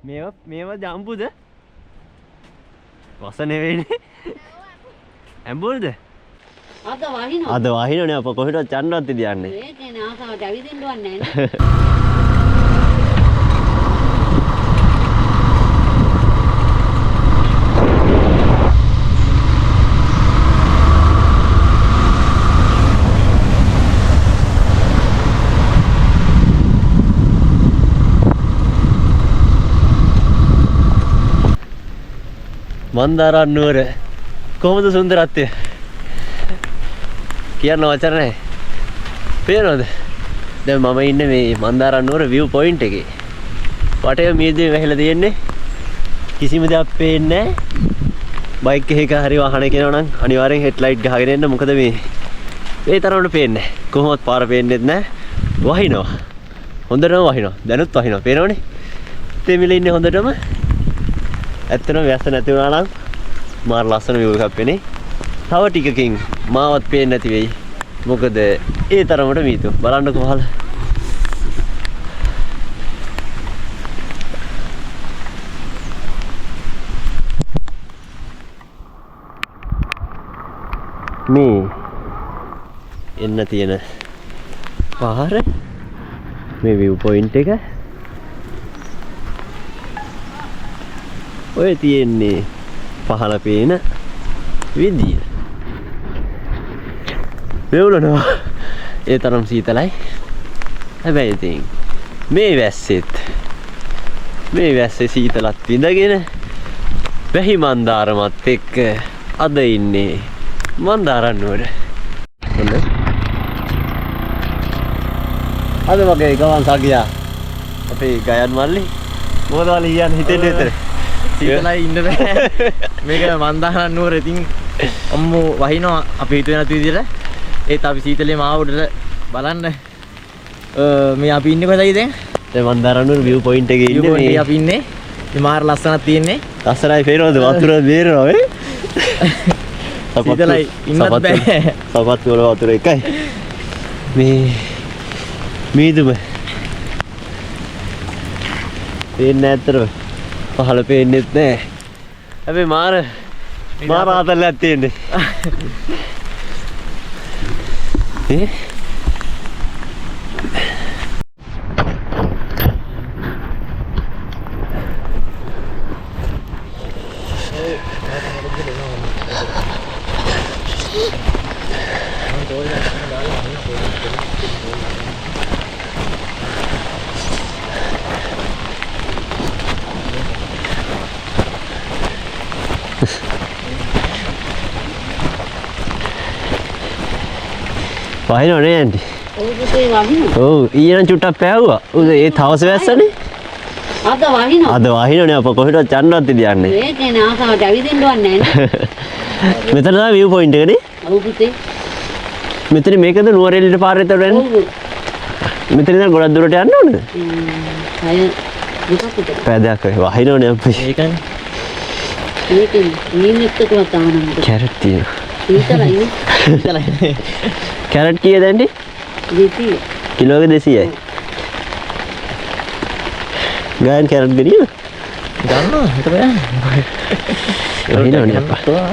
මේවා ජම්බුද? වස නෙවෙයිනේ. ඇඹුල්ද? අද වහිනවනේ අප කොහෙටවත් යන්නවත් ඉදියන්නේ. ඒකේ නාසාවට ඇවිදින්න වන්නේ නැහැ. මන්දාරම් නුවර කොහොමද සුන්දරත්වය? කියන්න වචන නැහැ. පේනවද? දැන් මම ඉන්නේ මේ මන්දාරම් නුවර view point එකේ. වටේ මීදුමේ වැහිලා තියෙන්නේ. කිසිම දෙයක් පේන්නේ නැහැ. බයික් එකක හරි වාහනයක යනවා නම් අනිවාර්යෙන් හෙඩ්ලයිට් ගහගෙන එන්න. මොකද මේ තරමට පේන්නේ නැහැ. කොහොමවත් පාර පේන්නේත් නැහැ. වහිනවා. හොඳටම වහිනවා. දැනුත් වහිනවා. පේනවනේ? තෙමිලේ ඉන්නේ හොඳටම. ඇත්තටම වැස්ස නැති වුණා නම් මාර ලස්සන view එකක් වෙන්නේ. තව ටිකකින් මාවත් පේන්නේ නැති වෙයි. මොකද ඒ තරමට මීතු. බලන්න කොහොමද? මේ එන්න තියෙන පාර මේ view point එක ඔය තියෙන්නේ පහළ පේන විදිය. මෙවුලනවා ඒ තරම් සීතලයි. හැබැයි ඉතින් මේ වැස්සේ සීතලත් විඳගෙන වැහි මන්දාරමත් එක්ක අද ඉන්නේ මන්දාරම් නුවර. හොඳයි. අද වගේ ගමන් සගියා අපේ ගයන් මල්ලි මොකද වල කියන්නේ හිතෙන්නේ විතර. සීතලයි ඉන්න බෑ. මේක මන්දාරම් නුවර ඉතින් අම්මෝ වහිනවා අපි හිතුවේ නැති විදිහට. ඒත් අපි සීතලේ මාව උඩට බලන්න. මේ අපි ඉන්නේ කොහෙද දැන්? දැන් මන්දාරම් නුවර view point එකේ ඉන්නේ මේ. අපි ඉන්නේ. මේ මාර ලස්සනක් තියෙන්නේ. ලස්සනයි පේනවද? වතුර බේරනවා වේ. සීතලයි ඉන්නත් බෑ. සපත්තු වල වතුර එකයි. මේ මීදුම පේන්නේ නැත්තර පහළ පේන්නේත් නැහැ. හැබැයි මාර ආතල්ලක් තියෙන්නේ. වහිනවනේ ඇන්ටි. ඔව් පුතේ වහිනවා. ඔව් ඊයන් චුට්ටක් පෑවුවා. ඒ තවස වැස්සනේ. අද වහිනවා. අද වහිනවනේ අප කොහෙටවත් යන්නවත් ඉදියන්නේ. ඒකේ නාසාවට ඇවිදින්න වන්නේ නැහැ. මෙතන තමයි view point එක නේ. ඔව් පුතේ. මෙතන මේකද නුවර එළියට පාරේ තවරන්නේ. ඔව්. මෙතන ඉඳන් ගොඩක් දුරට යන්න ඕනද? අය දුක පුතේ. පැදයක් වහිනවනේ අපේ. ඒකනේ. ඒකේ නිමිත්තට වතාවනම්ද. කැරට් තියෙනවා. සීතලයි. සීතලයි. කැරට් කීයද ඇන්ටි? 200. කිලෝක 200යි. ගායන් කැරට් ගෙනියන? ගන්නවා හිත බෑ. වහිනවනේ අප්පා.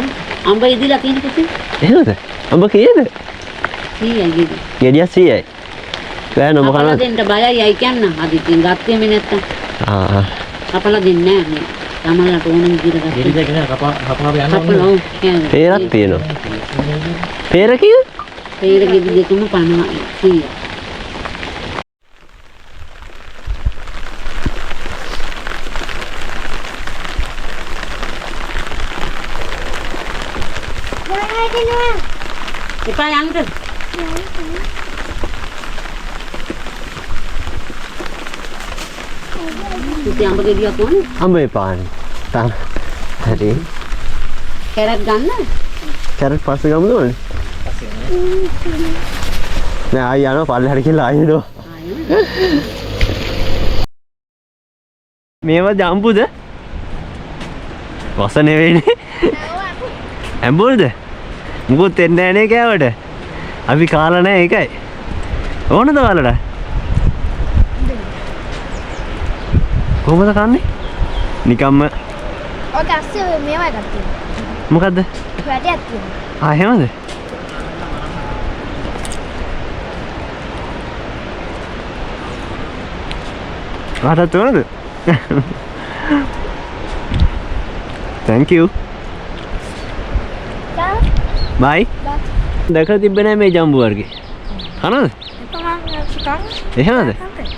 අම්බ ඉදිලා තියෙන පුතේ. එහෙමද? අඹ කීයද? 100යි ගෙඩි. ගෙඩියක් 100යි. ගායන් ඔබ කනවා. දෙන්න බයයි අය කියන්න. අද ඉතින් ගත්තේම නැත්තම්. අපලා දෙන්නේ නැහැ. තමලට ඕන විදිහට ගත්තා. ගෙඩි දෙකන කපාව යන්න අපලා ඕනේ. ඔව් කියන්නේ. පේරක් තියෙනවා. පේර කීයද? පේර ගෙඩි දෙකම 50යි. එපා යන්න. ඉතින් අඹ ගෙඩියක් ඕනේ. අඹ එපානේ. තාම හරි. කැරට් ගන්න. කැරට් පස්සේ ගමුද ඕනේ? නෑ ආයි යනවා පල්ලෙහාට කියලා ආයි එනවා. මේවා ජම්බුද? වස නෙවෙයිනේ. ඇඹුල්ද? මුකුත් එන්නේ නැහැ නේ කෑවට. අපි කාලා නැහැ ඒකයි. ඕනද ඔයාලට? කොහොමද කන්නේ? නිකම්ම ඔක ඇස්සේ මේවා එකක් තියෙනවා. මොකද්ද? වැටයක් තියෙනවා. ආ එහෙමද? රටත් උනද? Thank you. Bye. දැකලා තිබ්බේ නැහැ මේ ජම්බු වර්ගේ. කනද? එහෙමද?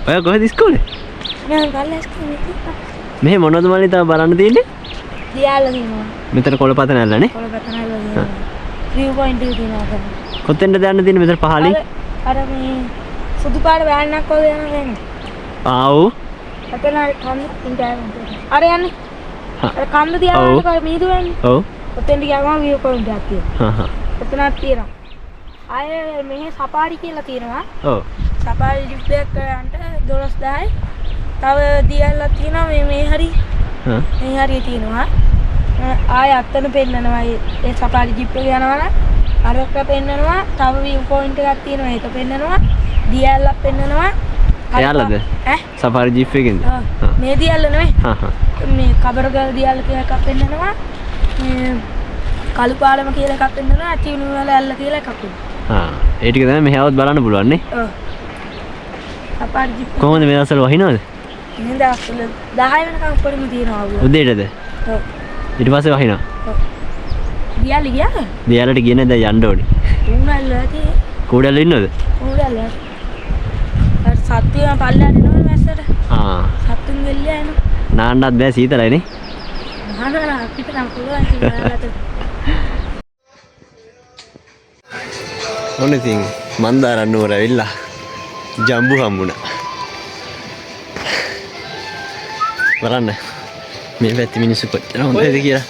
ඔය කොහෙද ඉස්කෝලේ? මම ගල්ලා ඉස්කෝලේ. මෙහෙ මොනවද මල්ලි තව බලන්න තියෙන්නේ? දියාල තියෙනවා. මෙතන කොළපත නැල්ලනේ. කොළපත නැල්ල. view point එක තියෙනවා. කොතෙන්ද යන්න තියෙන්නේ මෙතන පහලින්? අර මේ සුදු පාට වෑන්නක් වගේ යන වෙන්නේ. ආව්. අතන කන්ද ඉන්ටර්නෙට්. අර යන්නේ. අර කන්ද තියාගන්න මීදු වෙන්නේ. ඔව්. ඔතෙන්ට ගියාම view point එකක් තියෙනවා. හා හා. ඔතනක් තියෙනවා. ආයේ මෙහි සපාරි කියලා තියෙනවා. ඔව්. සපාරි ජිප් එකක් යන්න 12000යි. තව දියල්ලා තියෙනවා මේ හරි. හා. මේ හරිය තියෙනවා. ආයේ අත්තන පෙන්නනවා. ඒ සපාරි ජිප් එක යනවා නම් අරක පෙන්නනවා. තව view point එකක් තියෙනවා. ඒක පෙන්නනවා. දියල්ලා පෙන්නනවා. එයාලද? සෆාරි ජීප් එකෙන්ද? මේ දියල්ල නෙමෙයි. හා හා. මේ කබරගල් දියල්ල කියලා එකක් පෙන්නනවා. මේ කළු පාලම කියලා එකක් පෙන්නනවා. චීනු වල ඇල්ල කියලා එකක් පෙන්නනවා. හා. ඒ ටික තමයි මෙහාවත් බලන්න පුළුවන් නේ. ඔව්. සපාරි ජිප් කොහොමද මේ දවස්වල වහිනවද? මේ දවස්වල 10 වෙනකම් උඩින්ම තියෙනවා වුණා. උදේටද? ඔව්. ඊට පස්සේ වහිනවා. ඔව්. දියල්ල ගියාද? දියාලට ගියේ නැද්ද යන්න ඕනේ. උණල්ල ඇති. කූඩල ඉන්නවද? උණල්ල. අර සත්තිය පල්ලයට එනවනේ මැස්සට. ආ. සත්තුන් වෙල්ලා එනවා. නාන්නත් බෑ සීතලයි නේ. නහනලා අපිට නම් පුළුවන් කියලා. ඔන්න ඉතින් මන්දාරම් නුවර ඇවිල්ලා ජම්බු හම්බුණා. බලන්න මේ පැත්තේ මිනිස්සු කොච්චර හොඳද කියලා.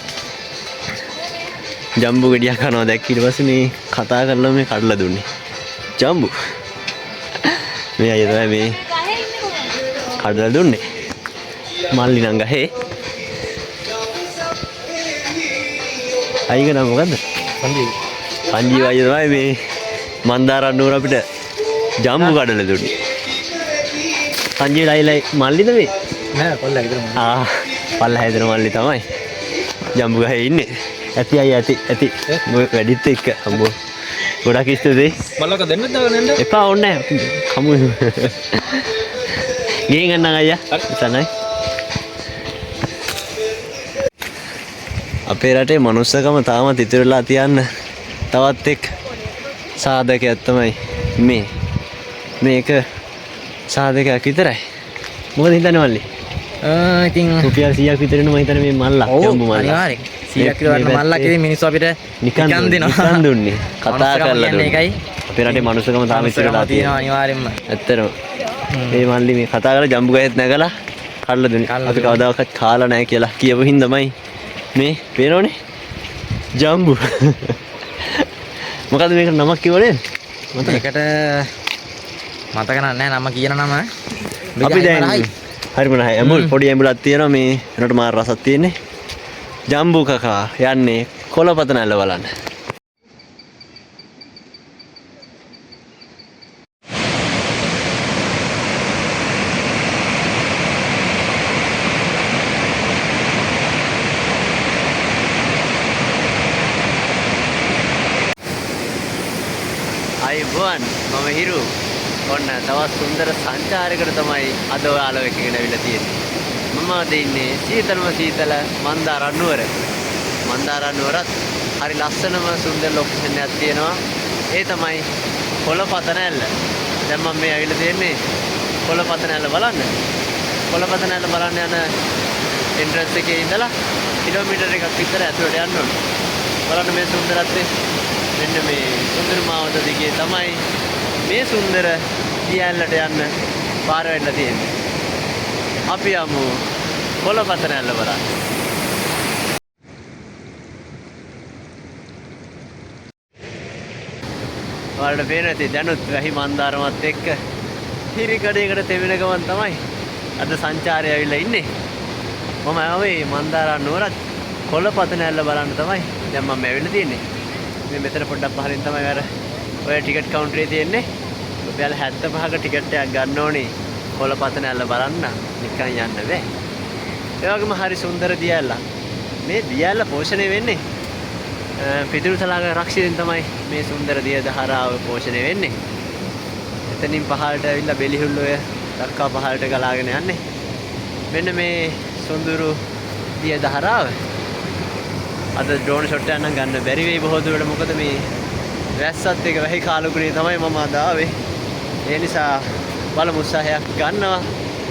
ජම්බු ගෙඩියක් කනවා දැක්ක ඊට පස්සේ මේ කතා කරලා මේ කඩලා දුන්නේ. ජම්බු. මේ අය තමයි මේ කඩලා දුන්නේ. මල්ලි නම් ගහේ. අයික නම මොකද්ද? පන්ජි. පන්ජි අය තමයි මේ මන්දාරම් නුවර අපිට ජම්බු කඩලා දුන්නේ. පන්ජි ලයිලයි මල්ලිද මේ? නෑ පල්ලා විතරම. ආ පල්ලා හැදෙන මල්ලි තමයි. ජම්බු ගහේ ඉන්නේ. ඇති අය ඇති වැඩිත් එක්ක හම්බෝ. ගොඩක් ඉස්තේ. මල්ලක දෙන්නද දාගෙන යන්න? එපා ඕනේ නැහැ. කමු. ගිහින් ගන්න අයියා. එතනයි. අපේ රටේ මනුස්සකම තාමත් ඉතිරිලා තියන්න තවත් එක් සාධකයක් තමයි මේක සාධකයක් විතරයි. මොකද හිතන්නේ මල්ලි? ඉතින් රුපියල් 100ක් විතර මම හිතන්නේ මේ මල්ලා ජම්බු මල්ලා. අනිවාර්යෙන් 100ක් විතර මල්ලා කිව්වේ මිනිස්සු අපිට නිකන් දෙනවා. නිකන් දුන්නේ. කතා කරලා දුන්නේ. ඒකයි. අපේ රටේ මනුස්සකම තාම ඉතිරිලා තියෙනවා අනිවාර්යෙන්ම. ඇත්තටම. මේ මල්ලි මේ කතා කරලා ජම්බු ගහෙත් නැගලා කඩලා දුන්නේ. අපි කවදාකවත් කාලා නැහැ කියලා කියපු හින්දාමයි මේ පේනෝනේ ජම්බු. මොකද මේකට නමක් කිව්වනේ? මේකට මතක නැහැ නම කියන නම. අපි දැන් හරිම නෑ ඇඹුල් පොඩි ඇඹුලක් තියෙනවා මේ එනකොට මාර රසක් තියෙන්නේ. ජම්බු කකා යන්නේ කොළපත නැල්ල බලන්න. අයිබෝන් මම හිරු. ඔන්න තවත් සුන්දර සංචාරයකට තමයි අද ඔයාලව එක්කගෙන අවිල්ලා තියෙන්නේ. මම අද ඉන්නේ සීතලම සීතල මන්දාරම් නුවර. මන්දාරම් නුවරත් හරි ලස්සනම සුන්දර ලොකේෂන් එකක් තියෙනවා. ඒ තමයි කොළපත නැල්ල. දැන් මම මේ අවිල්ලා තියෙන්නේ කොළපත නැල්ල බලන්න. කොළපත නැල්ල බලන්න යන එන්ට්‍රන්ස් එකේ ඉඳලා කිලෝමීටර් එකක් විතර ඇතුළට යන්න ඕනේ. බලන්න මේ සුන්දරත්වය. මෙන්න මේ සුන්දර මාවත දිගේ තමයි මේ සුන්දර දියැලට යන්න පාර වෙන්න තියෙන්නේ. අපි යමු කොළපත නැල්ල බලන්න. ඔයාලට පේන ඇති දැනුත් වැහි මන්දාරමත් එක්ක හිරිකඩයකට තෙමෙන ගමන් තමයි අද සංචාරය ඇවිල්ලා ඉන්නේ. මම ආවේ මන්දාරම් නුවරත් කොළපත නැල්ල බලන්න තමයි දැන් මම ඇවිල්ලා තියෙන්නේ. මේ මෙතන පොඩ්ඩක් පහලින් තමයි අර ඔය ටිකට් කවුන්ටරේ තියෙන්නේ. රුපියල් 75ක ටිකට් එකක් ගන්න ඕනේ කොළපත නැල්ල බලන්න. නිකන් යන්න බෑ. ඒ වගේම හරි සුන්දර දියැලක්. මේ දියැල පෝෂණය වෙන්නේ පිදුරුතලාග රක්ෂිතෙන් තමයි මේ සුන්දර දිය දහරාව පෝෂණය වෙන්නේ. එතනින් පහළට ඇවිල්ලා බෙලිහුල්ලෝය දක්වා පහළට ගලාගෙන යන්නේ. මෙන්න මේ සුන්දරු දිය දහරාව. අද ඩ්‍රෝන් ෂොට් එකක් නම් ගන්න බැරි වෙයි බොහෝ දුරට. මොකද මේ වැස්සත් එක වැහි කාලුකුණේ තමයි මම අද ආවේ. ඒ නිසා බලමු උත්සාහයක් ගන්නවා.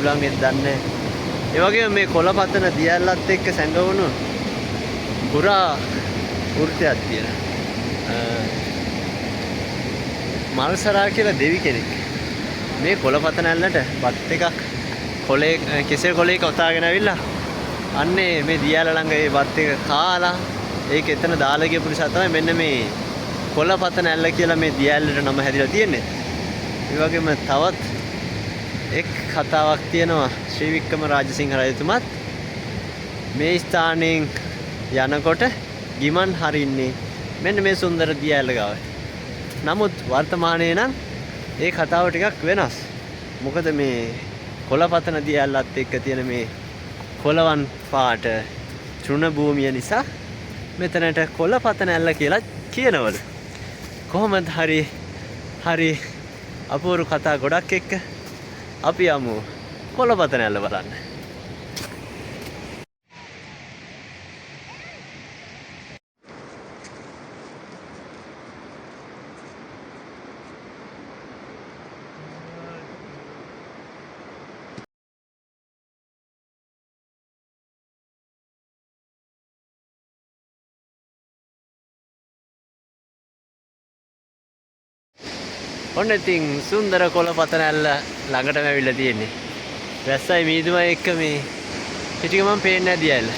උලංගෙත් දන්නේ. ඒ වගේම මේ කොළපතන දියැලත් එක්ක සැඟවුණු පුරා වෘත්තයක් තියෙනවා. මල්සරා කියලා දෙවි කෙනෙක් මේ කොළපතන ඇල්ලට බත් එකක් කොලේ කෙසෙල් කොලේක ඔතාගෙන ඇවිල්ලා අන්නේ මේ දියැල ළඟ ඒ බත් එක කාලා ඒක එතන දාලා ගියපු නිසා තමයි මෙන්න මේ කොළපතන ඇල්ල කියලා මේ දියැලට නම හැදිලා තියෙන්නේ. ඒ වගේම තවත් එක් කතාවක් තියෙනවා. ශ්‍රී වික්‍රම රාජසිංහ රජතුමත් මේ ස්ථානයෙන් යනකොට ගිමන් හරින්නේ මෙන්න මේ සුන්දර දියැල ගාව. නමුත් වර්තමානයේ නම් ඒ කතාව ටිකක් වෙනස්. මොකද මේ කොළපතන දියැලත් එක්ක තියෙන මේ කොළවන් පාට තෘණ භූමිය නිසා මෙතනට කොළපතන ඇල්ල කියලා කියනවලු. කොහොමද හරි අපූර්ව කතා ගොඩක් එක්ක අපි යමු කොළපතන ඇල්ල බලන්න. ඔන්න ඉතින් සුන්දර කොළපතන ඇල්ල ළඟටම ඇවිල්ලා තියෙන්නේ. වැස්සයි මීදුමයි එක්ක මේ පිටිගමන් පේන්නේ නැති ඇල්ල.